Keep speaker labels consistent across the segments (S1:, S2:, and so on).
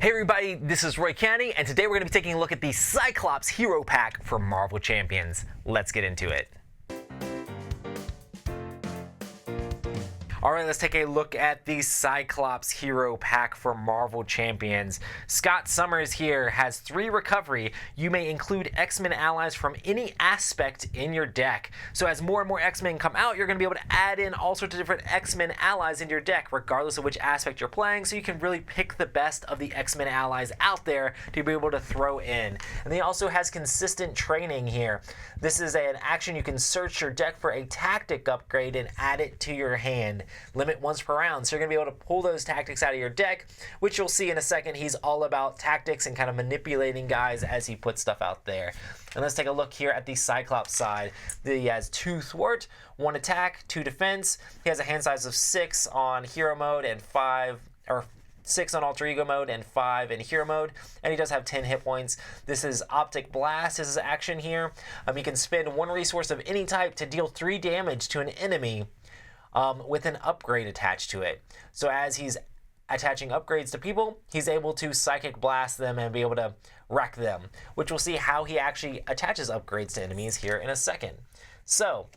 S1: Hey everybody, this is Roy Cannaday, and today we're going to be taking a look at the Cyclops Hero Pack for Marvel Champions. Let's get into it. Alright, let's take a look at the Cyclops Hero Pack for Marvel Champions. Scott Summers here has 3 recovery. You may include X-Men allies from any aspect in your deck. So as more and more X-Men come out, you're going to be able to add in all sorts of different X-Men allies into your deck, regardless of which aspect you're playing, so you can really pick the best of the X-Men allies out there to be able to throw in. And he also has consistent training here. This is an action you can search your deck for a tactic upgrade and add it to your hand. Limit once per round, so you're going to be able to pull those tactics out of your deck, which you'll see in a second. He's all about tactics and kind of manipulating guys as he puts stuff out there. And let's take a look here at the Cyclops side. He has 2 thwart, 1 attack, 2 defense. He has a hand size of 6 on hero mode and 6 on alter ego mode and 5 in hero mode, and he does have 10 hit points. This is Optic Blast is his action here. He can spend 1 resource of any type to deal 3 damage to an enemy with an upgrade attached to it. So as he's attaching upgrades to people, he's able to Psychic Blast them and be able to wreck them, which we'll see how he actually attaches upgrades to enemies here in a second. So,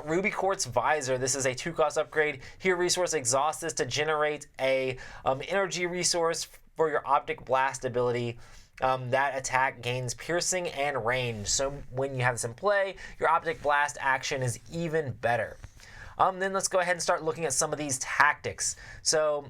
S1: Ruby Quartz Visor, this is a 2-cost upgrade. Here, resource exhaust this to generate a energy resource for your Optic Blast ability. That attack gains piercing and range. So when you have this in play, your Optic Blast action is even better. Then let's go ahead and start looking at some of these tactics. So,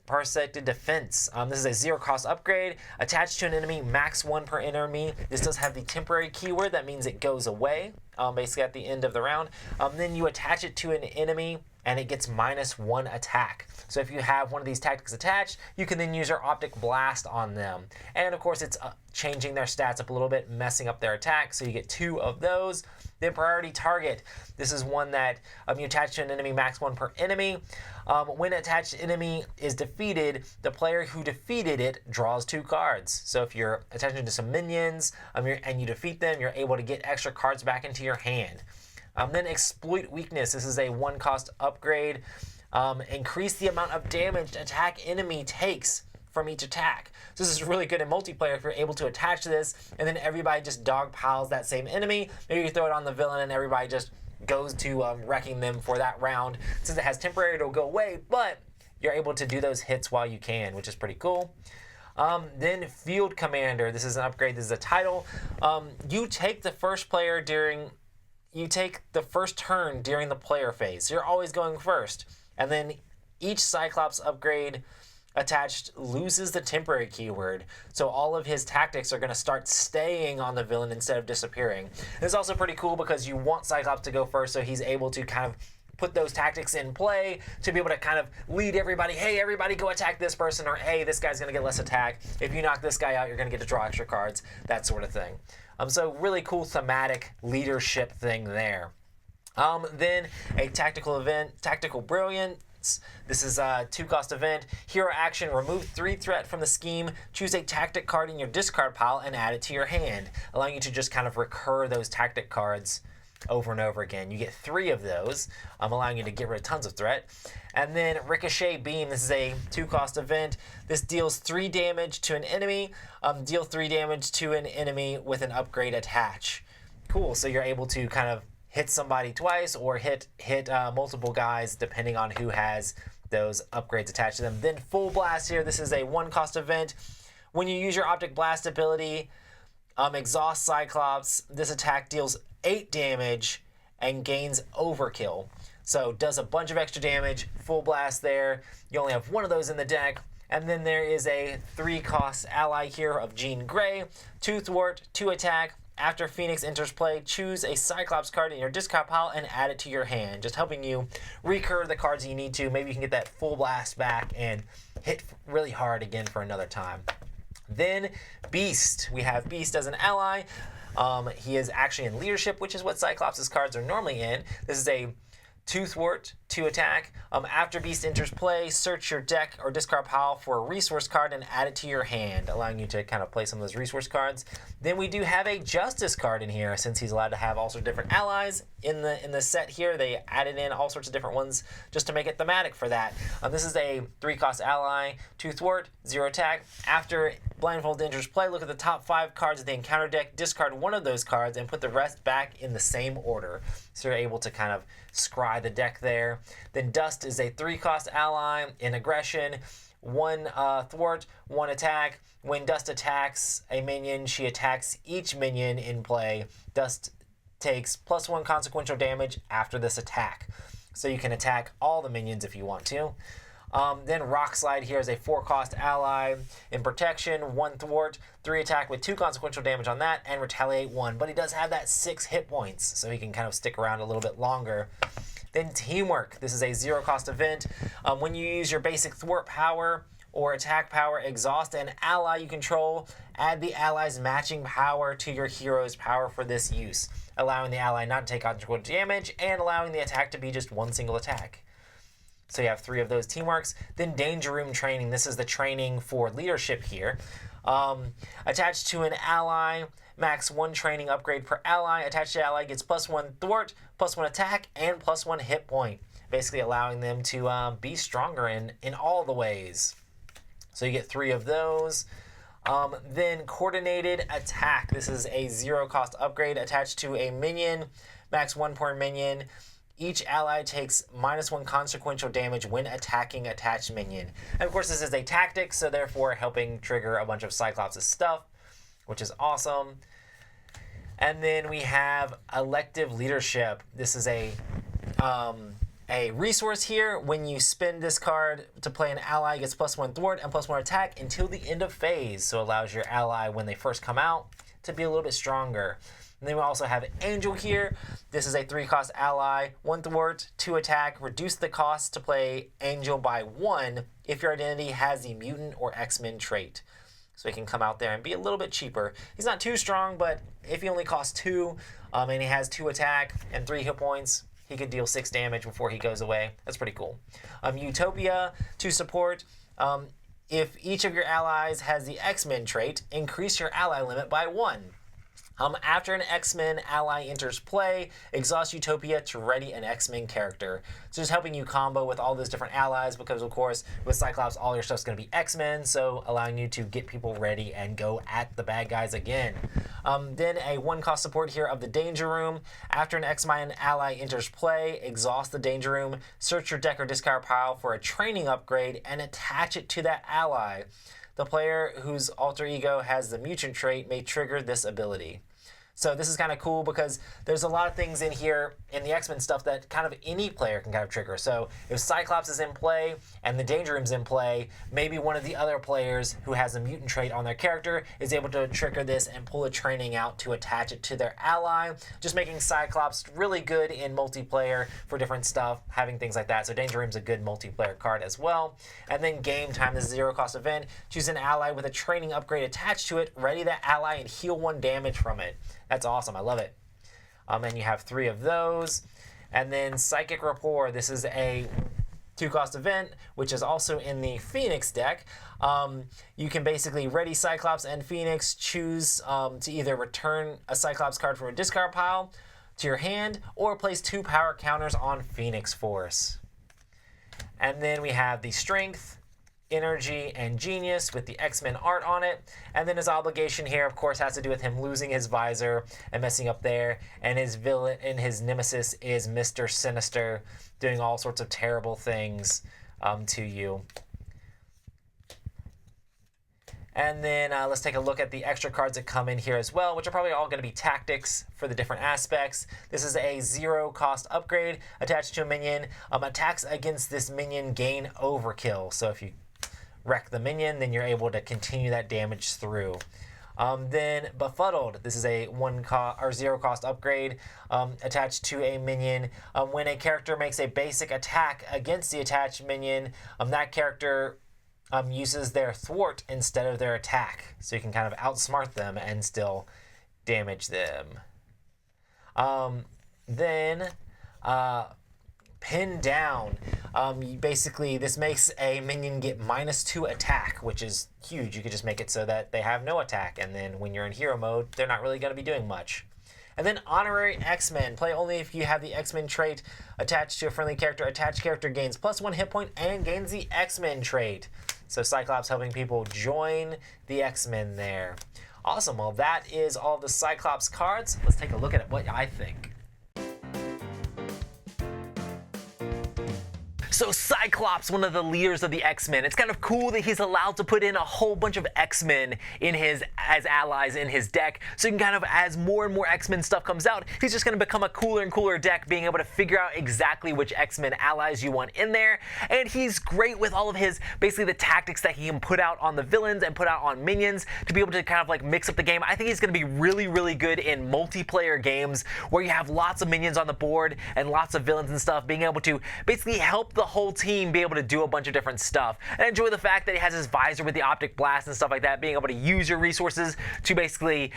S1: Parsected Defense. This is a 0-cost upgrade. Attached to an enemy, max 1 per enemy. This does have the temporary keyword. That means it goes away, basically at the end of the round. Then you attach it to an enemy, and it gets -1 attack. So if you have one of these tactics attached, you can then use your Optic Blast on them. And of course, it's changing their stats up a little bit, messing up their attack, so you get 2 of those. Then Priority Target. This is one that you attach to an enemy, max 1 per enemy. When attached enemy is defeated, the player who defeated it draws 2 cards. So if you're attaching to some minions and you defeat them, you're able to get extra cards back into your hand. Then Exploit Weakness. This is a 1-cost upgrade. Increase the amount of damage attack enemy takes from each attack. So this is really good in multiplayer if you're able to attach this, and then everybody just dog piles that same enemy. Maybe you throw it on the villain and everybody just goes to wrecking them for that round. Since it has temporary, it'll go away, but you're able to do those hits while you can, which is pretty cool. Then Field Commander. This is an upgrade. This is a title. You take the first turn during the player phase. So you're always going first. And then each Cyclops upgrade attached loses the temporary keyword. So all of his tactics are going to start staying on the villain instead of disappearing. This is also pretty cool because you want Cyclops to go first, so he's able to kind of put those tactics in play to be able to kind of lead everybody. Hey, everybody go attack this person, or hey, this guy's going to get less attack. If you knock this guy out, you're going to get to draw extra cards, that sort of thing. So really cool thematic leadership thing there. Then a tactical event, Tactical Brilliance. This is a 2-cost event. Hero action, remove 3 threat from the scheme. Choose a tactic card in your discard pile and add it to your hand, allowing you to just kind of recur those tactic cards over and over again. You get 3 of those, allowing you to get rid of tons of threat. And then Ricochet Beam. This is a 2-cost event. This deals 3 damage to an enemy. Deal 3 damage to an enemy with an upgrade attach. Cool. So you're able to kind of hit somebody twice or hit multiple guys depending on who has those upgrades attached to them. Then Full Blast here. This is a 1-cost event. When you use your Optic Blast ability, exhaust Cyclops, this attack deals 8 damage and gains Overkill. So does a bunch of extra damage. Full Blast there. You only have 1 of those in the deck. And then there is a 3-cost ally here of Jean Grey. 2 thwart, 2 attack. After Phoenix enters play, choose a Cyclops card in your discard pile and add it to your hand, just helping you recur the cards you need to. Maybe you can get that Full Blast back and hit really hard again for another time. Then Beast. We have Beast as an ally. He is actually in leadership, which is what Cyclops' cards are normally in. This is a 2 thwart, 2 attack. After Beast enters play, search your deck or discard pile for a resource card and add it to your hand, allowing you to kind of play some of those resource cards. Then we do have a Justice card in here, since he's allowed to have all sorts of different allies in the set here. They added in all sorts of different ones just to make it thematic for that. This is a 3-cost ally, 2 thwart, 0 attack. After Blindfold enters play, look at the top 5 cards of the encounter deck, discard one of those cards, and put the rest back in the same order. So you're able to kind of scry the deck there. Then Dust is a 3-cost ally in aggression, 1 thwart, 1 attack. When Dust attacks a minion, she attacks each minion in play. Dust takes +1 consequential damage after this attack. So you can attack all the minions if you want to. Then Rock Slide here is a 4-cost ally in protection, 1 thwart, 3 attack with 2 consequential damage on that, and retaliate 1. But he does have that 6 hit points, so he can kind of stick around a little bit longer. Then Teamwork. This is a 0-cost event. When you use your basic thwart power or attack power, exhaust an ally you control, add the ally's matching power to your hero's power for this use, allowing the ally not to take consequential damage and allowing the attack to be just 1 single attack. So you have 3 of those Teamworks. Then Danger Room Training. This is the training for leadership here. Attached to an ally, max 1 training upgrade per ally. Attached to ally gets +1 thwart, +1 attack, and +1 hit point. Basically allowing them to be stronger in all the ways. So you get 3 of those. Then Coordinated Attack. This is a 0-cost upgrade attached to a minion, max 1 per minion. Each ally takes -1 consequential damage when attacking attached minion. And of course, this is a tactic, so therefore helping trigger a bunch of Cyclops' stuff, which is awesome. And then we have Elective Leadership. This is a resource here. When you spend this card to play an ally, it gets +1 thwart and +1 attack until the end of phase. So it allows your ally, when they first come out, to be a little bit stronger. And then we also have Angel here. This is a 3-cost ally, 1 thwart, 2 attack. Reduce the cost to play Angel by 1 if your identity has the mutant or X-Men trait. So he can come out there and be a little bit cheaper. He's not too strong, but if he only costs 2 and he has 2 attack and 3 hit points, he could deal 6 damage before he goes away. That's pretty cool. Utopia to support. If each of your allies has the X-Men trait, increase your ally limit by 1. After an X-Men ally enters play, exhaust Utopia to ready an X-Men character. So just helping you combo with all those different allies, because of course with Cyclops all your stuff's going to be X-Men, so allowing you to get people ready and go at the bad guys again. Then a 1-cost support here of the Danger Room. After an X-Men ally enters play, exhaust the Danger Room, search your deck or discard pile for a training upgrade, and attach it to that ally. The player whose alter ego has the mutant trait may trigger this ability. So this is kind of cool because there's a lot of things in here in the X-Men stuff that kind of any player can kind of trigger. So if Cyclops is in play and the Danger Room's in play, maybe one of the other players who has a mutant trait on their character is able to trigger this and pull a training out to attach it to their ally, just making Cyclops really good in multiplayer for different stuff, having things like that. So Danger Room's a good multiplayer card as well. And then Game Time, this is a 0-cost event. Choose an ally with a training upgrade attached to it, ready that ally, and heal 1 damage from it. That's awesome. I love it. And you have 3 of those. And then Psychic Rapport. This is a 2-cost event, which is also in the Phoenix deck. You can basically ready Cyclops and Phoenix, choose to either return a Cyclops card from a discard pile to your hand, or place 2 power counters on Phoenix Force. And then we have the Strength, Energy, and Genius with the X-Men art on it. And then his obligation here, of course, has to do with him losing his visor and messing up there. And his villain and his nemesis is Mr. Sinister, doing all sorts of terrible things to you. And then let's take a look at the extra cards that come in here as well, which are probably all going to be tactics for the different aspects. This is a 0-cost upgrade attached to a minion. Attacks against this minion gain overkill. So if you wreck the minion, then you're able to continue that damage through. Then Befuddled. This is a 0-cost upgrade attached to a minion. When a character makes a basic attack against the attached minion, that character uses their thwart instead of their attack. So you can kind of outsmart them and still damage them. Then Pin Down. Basically, this makes a minion get -2 attack, which is huge. You could just make it so that they have no attack, and then when you're in hero mode, they're not really going to be doing much. And then Honorary X-Men. Play only if you have the X-Men trait attached to a friendly character. Attached character gains +1 hit point and gains the X-Men trait. So Cyclops helping people join the X-Men there. Awesome. Well, that is all the Cyclops cards. Let's take a look at what I think. So Cyclops, one of the leaders of the X-Men, it's kind of cool that he's allowed to put in a whole bunch of X-Men as allies in his deck. So you can kind of, as more and more X-Men stuff comes out, he's just going to become a cooler and cooler deck, being able to figure out exactly which X-Men allies you want in there. And he's great with all of his, basically the tactics that he can put out on the villains and put out on minions to be able to kind of like mix up the game. I think he's going to be really, really good in multiplayer games where you have lots of minions on the board and lots of villains and stuff, being able to basically help the whole team be able to do a bunch of different stuff. And I enjoy the fact that he has his visor with the optic blast and stuff like that, being able to use your resources to basically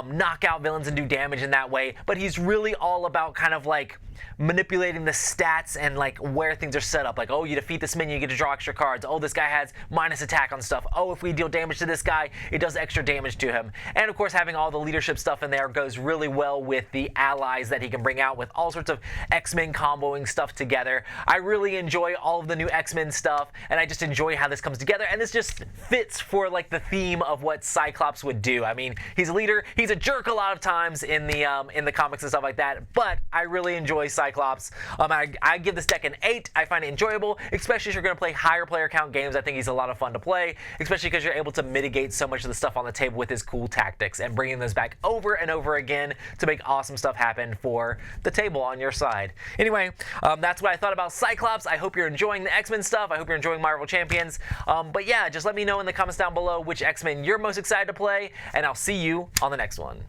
S1: knock out villains and do damage in that way. But he's really all about kind of like manipulating the stats and like where things are set up. Like, oh, you defeat this minion, you get to draw extra cards. Oh, this guy has minus attack on stuff. Oh, if we deal damage to this guy, it does extra damage to him. And of course, having all the leadership stuff in there goes really well with the allies that he can bring out with all sorts of X-Men comboing stuff together. I really enjoy all of the new X-Men stuff, and I just enjoy how this comes together. And this just fits for like the theme of what Cyclops would do. I mean, he's a leader. He's a jerk a lot of times in the comics and stuff like that, but I really enjoy Cyclops. I give this deck an 8. I find it enjoyable, especially if you're going to play higher player count games. I think he's a lot of fun to play, especially because you're able to mitigate so much of the stuff on the table with his cool tactics and bringing those back over and over again to make awesome stuff happen for the table on your side. Anyway, that's what I thought about Cyclops. I hope you're enjoying the X-Men stuff. I hope you're enjoying Marvel Champions. But yeah, just let me know in the comments down below which X-Men you're most excited to play, and I'll see you on the next one.